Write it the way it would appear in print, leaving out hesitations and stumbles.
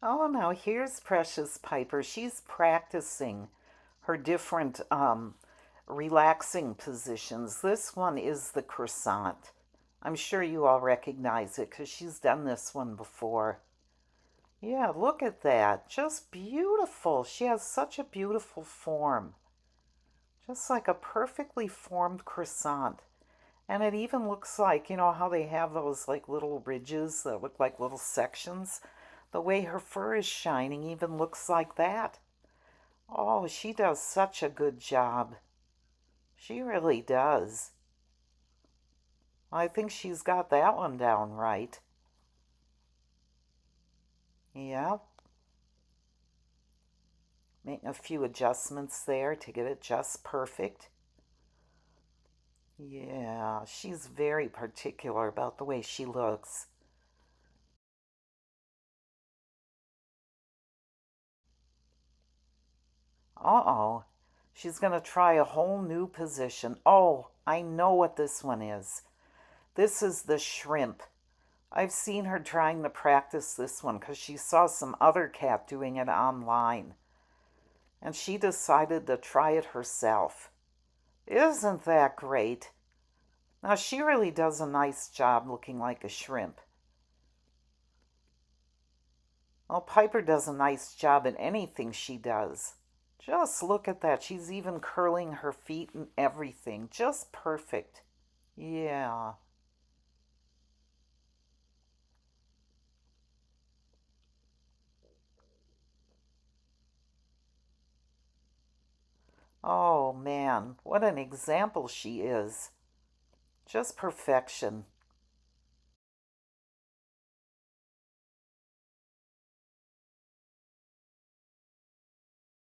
Oh, now here's Precious Piper. She's practicing her different relaxing positions. This one is the croissant. I'm sure you all recognize it because she's done this one before. Yeah, look at that. Just beautiful. She has such a beautiful form. Just like a perfectly formed croissant. And it even looks like, you know how they have those like little ridges that look like little sections? The way her fur is shining even looks like that. Oh, she does such a good job. She really does. I think she's got that one down right. Yeah, making a few adjustments there to get it just perfect. Yeah, she's very particular about the way she looks. Uh-oh. She's going to try a whole new position. Oh, I know what this one is. This is the shrimp. I've seen her trying to practice this one because she saw some other cat doing it online. And she decided to try it herself. Isn't that great? Now, she really does a nice job looking like a shrimp. Well, Piper does a nice job in anything she does. Just look at that. She's even curling her feet and everything. Just perfect. Yeah. Oh man, what an example she is. Just perfection.